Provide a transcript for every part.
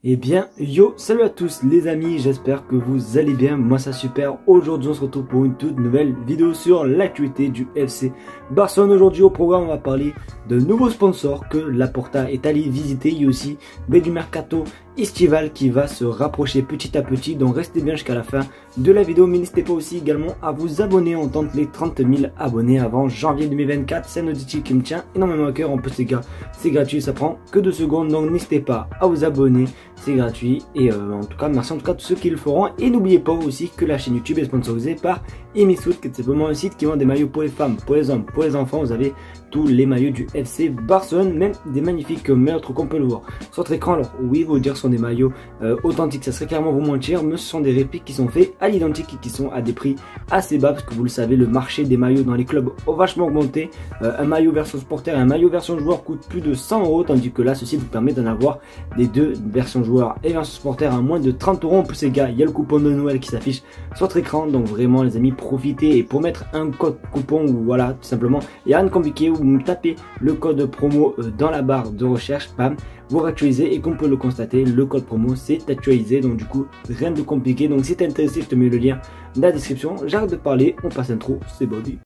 Eh bien, yo, salut à tous les amis, j'espère que vous allez bien, moi ça super. Aujourd'hui on se retrouve pour une toute nouvelle vidéo sur l'actualité du FC Barcelone. Aujourd'hui au programme on va parler de nouveaux sponsors que Laporta est allé visiter. Il y a aussi du mercato estival qui va se rapprocher petit à petit, donc restez bien jusqu'à la fin de la vidéo. Mais n'hésitez pas aussi également à vous abonner, on tente les 30 000 abonnés avant janvier 2024. C'est un auditif qui me tient énormément à cœur, en plus les gars c'est gratuit, ça prend que 2 secondes, donc n'hésitez pas à vous abonner, c'est gratuit. Et en tout cas merci en tout cas à tous ceux qui le feront. Et n'oubliez pas aussi que la chaîne YouTube est sponsorisée par Emisoud, qui est simplement un site qui vend des maillots pour les femmes, pour les hommes, pour les enfants. Vous avez tous les maillots du FC Barcelone, même des magnifiques meurtres qu'on peut le voir sur votre écran. Alors oui, vous dire sont des maillots authentiques, ça serait clairement vous mentir, mais ce sont des répliques qui sont faits à l'identique et qui sont à des prix assez bas, parce que vous le savez, le marché des maillots dans les clubs a vachement augmenté. Un maillot version supporter et un maillot version joueur coûte plus de 100 €, tandis que là ceci vous permet d'en avoir les deux versions joueurs et version supporter à moins de 30 €. En plus les gars, il y a le coupon de Noël qui s'affiche sur votre écran, donc vraiment les amis, profitez. Et pour mettre un code coupon, ou voilà, tout simplement, il n'y a rien de compliqué, vous me tapez le code promo dans la barre de recherche, bam, vous réactualisez, et comme on peut le constater, le code promo c'est actualisé, donc du coup rien de compliqué. Donc si t'es intéressé, je te mets le lien dans la description. J'arrête de parler, on passe l'intro, c'est body.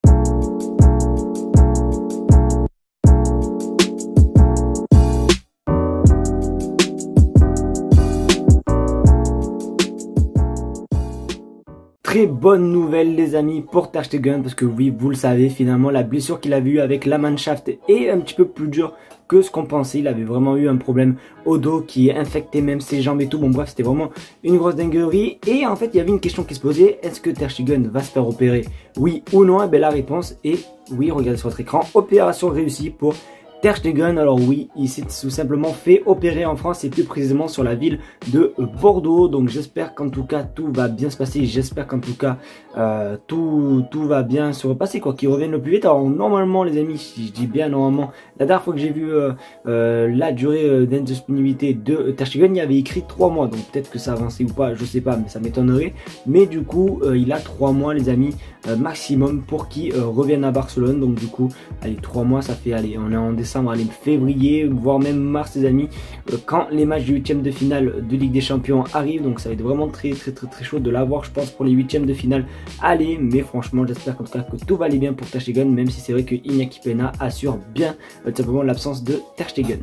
Très bonne nouvelle les amis pour Ter Stegen, parce que oui, vous le savez, finalement la blessure qu'il avait eue avec la Mannschaft est un petit peu plus dure que ce qu'on pensait. Il avait vraiment eu un problème au dos qui infectait même ses jambes et tout. Bon bref, c'était vraiment une grosse dinguerie. Et en fait, il y avait une question qui se posait: est-ce que Ter Stegen va se faire opérer, oui ou non? Et bien la réponse est oui, regardez sur votre écran, opération réussie pour Ter Stegen. Alors oui, il s'est tout simplement fait opérer en France, et plus précisément sur la ville de Bordeaux. Donc j'espère qu'en tout cas tout va bien se passer, j'espère qu'en tout cas tout va bien se repasser, quoi, qu'il revienne le plus vite. Alors normalement les amis, si je dis bien normalement, la dernière fois que j'ai vu la durée d'indisponibilité de Ter Stegen, il y avait écrit 3 mois, donc peut-être que ça a avancé ou pas, je sais pas, mais ça m'étonnerait. Mais du coup il a 3 mois les amis maximum pour qu'il revienne à Barcelone. Donc du coup allez, 3 mois ça fait, allez, on est en décembre, allez, février, voire même mars les amis, quand les matchs du 8e de finale de Ligue des Champions arrivent. Donc ça va être vraiment très chaud de l'avoir, je pense, pour les 8e de finale. Allez, mais franchement j'espère qu'en tout cas que tout va aller bien pour Ter Stegen, même si c'est vrai que Iñaki Peña assure bien tout simplement l'absence de Ter Stegen.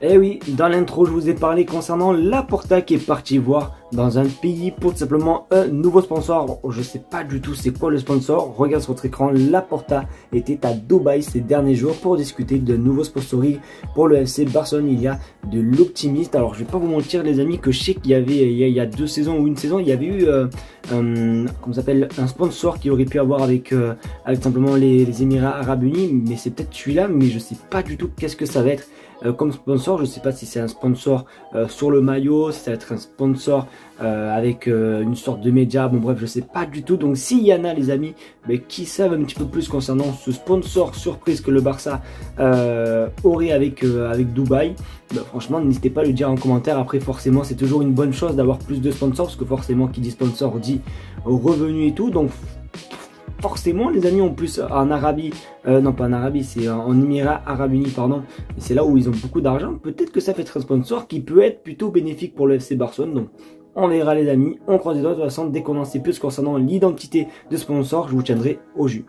Et oui, dans l'intro je vous ai parlé concernant Laporta qui est parti voir dans un pays pour tout simplement un nouveau sponsor. Je sais pas du tout c'est quoi le sponsor. Regarde sur votre écran, Laporta était à Dubaï ces derniers jours pour discuter de nouveaux sponsoring pour le FC Barcelone. Il y a de l'optimiste. Alors je vais pas vous mentir les amis, que je sais qu'il y avait il y a 2 saisons ou une saison, il y avait eu comment ça s'appelle, un sponsor qui aurait pu avoir avec simplement les Émirats Arabes Unis, mais c'est peut-être celui-là, mais je sais pas du tout qu'est-ce que ça va être comme sponsor. Je sais pas si c'est un sponsor sur le maillot, si ça va être un sponsor avec une sorte de média, bon bref je sais pas du tout. Donc s'il y en a les amis qui savent un petit peu plus concernant ce sponsor surprise que le Barça aurait avec Dubaï, franchement n'hésitez pas à le dire en commentaire. Après forcément c'est toujours une bonne chose d'avoir plus de sponsors, parce que forcément qui dit sponsor dit revenu et tout. Donc forcément les amis, en plus en Arabie, non pas en Arabie, c'est en Émirats Arabes Unis pardon, et c'est là où ils ont beaucoup d'argent, peut-être que ça fait être un sponsor qui peut être plutôt bénéfique pour le FC Barcelone. Donc on verra les amis, on croise les doigts. De toute façon dès qu'on en sait plus concernant l'identité de sponsor, je vous tiendrai au jus.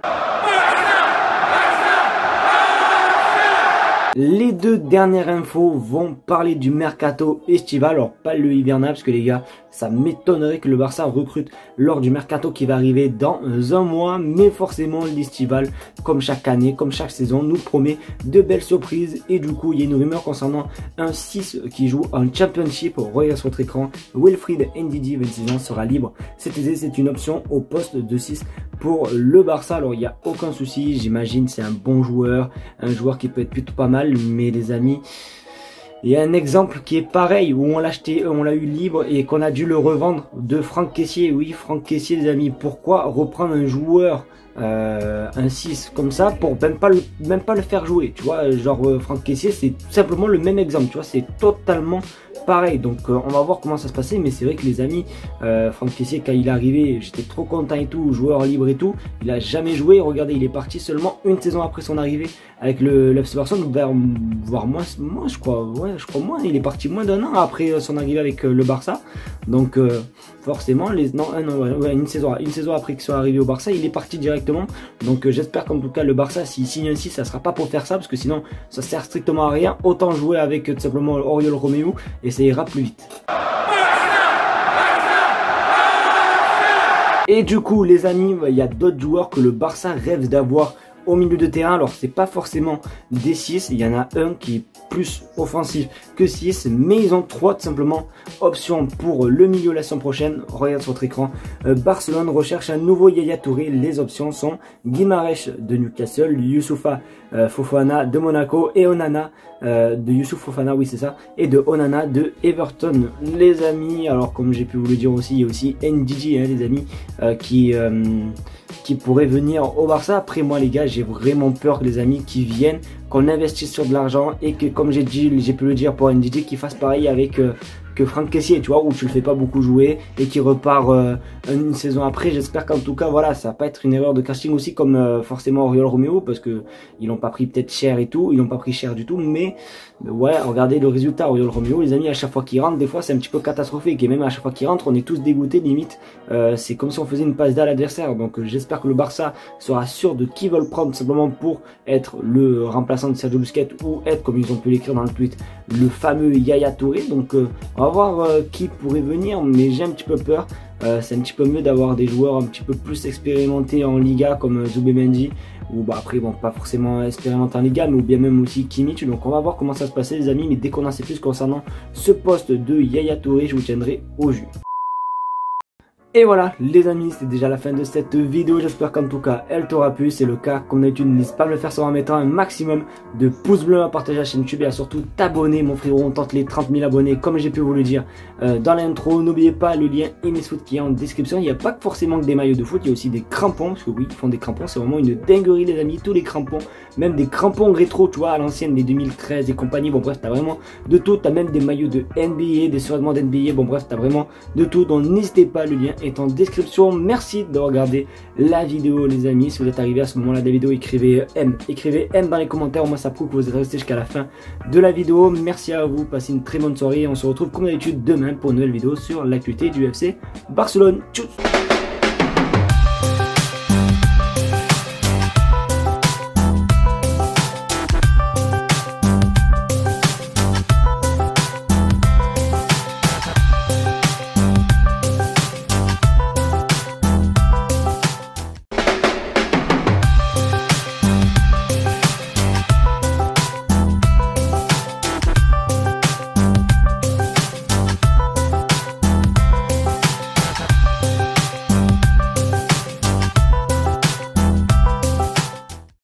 Les 2 dernières infos vont parler du mercato estival, alors pas le hivernal, parce que les gars, ça m'étonnerait que le Barça recrute lors du mercato qui va arriver dans un mois. Mais forcément l'estival, comme chaque année, comme chaque saison, nous promet de belles surprises. Et du coup il y a une rumeur concernant un 6 qui joue en Championship. Regardez sur votre écran, Wilfried Ndidi, 26 ans, sera libre cet été. C'est une option au poste de 6 pour le Barça. Alors il n'y a aucun souci, j'imagine c'est un bon joueur, un joueur qui peut être plutôt pas mal. Mais les amis, il y a un exemple qui est pareil, où on l'a acheté, on l'a eu libre et qu'on a dû le revendre, de Franck Kessié. Oui, Franck Kessié les amis, pourquoi reprendre un joueur un 6 comme ça pour même pas le faire jouer, tu vois. Genre Franck Kessié, c'est simplement le même exemple, tu vois, c'est totalement pareil. Donc on va voir comment ça se passait, mais c'est vrai que les amis, Franck Kessié, quand il est arrivé, j'étais trop content et tout, joueur libre et tout. Il a jamais joué, regardez, il est parti seulement une saison après son arrivée avec le FC Barcelone, voire moins je crois, ouais, je crois moins, il est parti moins d'un an après son arrivée avec le Barça. Donc forcément, une saison après qu'il soit arrivé au Barça, il est parti directement. Donc j'espère qu'en tout cas le Barça, s'il signe un 6, ça sera pas pour faire ça, parce que sinon ça sert strictement à rien. Autant jouer avec tout simplement Oriol Romeu et ça ira plus vite. Et du coup les amis, il y a d'autres joueurs que le Barça rêve d'avoir au milieu de terrain. Alors c'est pas forcément des 6, il y en a un qui est plus offensif que 6, mais ils ont 3 tout simplement options pour le milieu la saison prochaine. Regarde sur votre écran, Barcelone recherche un nouveau Yaya Touré. Les options sont Guimarães de Newcastle, Youssoufa Fofana de Monaco et Onana de Youssouf Fofana, oui c'est ça, et de Onana de Everton, les amis. Alors comme j'ai pu vous le dire aussi, il y a aussi Ndidi, hein, les amis, qui pourrait venir au Barça. Après moi les gars, j'ai vraiment peur, les amis, qui viennent, qu'on investisse sur de l'argent et que, comme j'ai pu le dire pour Ndidi, qu'il fasse pareil avec que Franck Kessié, tu vois, où tu le fais pas beaucoup jouer et qui repart une saison après. J'espère qu'en tout cas, voilà, ça va pas être une erreur de casting aussi, comme forcément Oriol Romeu, parce que ils l'ont pas pris peut-être cher et tout, ils l'ont pas pris cher du tout, mais ouais, regardez le résultat. Oriol Romeu, les amis, à chaque fois qu'il rentre, des fois c'est un petit peu catastrophique, et même à chaque fois qu'il rentre, on est tous dégoûtés limite. C'est comme si on faisait une passe D à l'adversaire. Donc j'espère que le Barça sera sûr de qui veulent prendre, simplement pour être le remplaçant de Sergio Busquets, ou être, comme ils ont pu l'écrire dans le tweet, le fameux Yaya Touré. Donc on va voir qui pourrait venir, mais j'ai un petit peu peur. C'est un petit peu mieux d'avoir des joueurs un petit peu plus expérimentés en Liga, comme Zubimendi, ou bah après bon, pas forcément expérimenté en Liga, mais ou bien même aussi Kimmich. Donc on va voir comment ça se passait, les amis, mais dès qu'on en sait plus concernant ce poste de Yaya Touré, je vous tiendrai au jus. Et voilà les amis, c'est déjà la fin de cette vidéo, j'espère qu'en tout cas elle t'aura plu. C'est le cas, comme d'habitude, n'hésite pas à me le faire savoir en mettant un maximum de pouces bleus, à partager la chaîne YouTube et à surtout t'abonner mon frérot. On tente les 30 000 abonnés comme j'ai pu vous le dire dans l'intro. N'oubliez pas le lien Enesfoot qui est en description. Il n'y a pas forcément que des maillots de foot, il y a aussi des crampons, parce que oui, ils font des crampons, c'est vraiment une dinguerie les amis, tous les crampons, même des crampons rétro, tu vois, à l'ancienne, des 2013 et compagnie. Bon bref, t'as vraiment de tout, t'as même des maillots de NBA, des survêtements d'NBA, bon bref, t'as vraiment de tout, donc n'hésitez pas, le lien est en description. Merci de regarder la vidéo les amis. Si vous êtes arrivé à ce moment là de la vidéo, écrivez M dans les commentaires, moi ça prouve que vous êtes resté jusqu'à la fin de la vidéo. Merci à vous, passez une très bonne soirée, on se retrouve comme d'habitude demain pour une nouvelle vidéo sur l'actualité du FC Barcelone. Tchuss.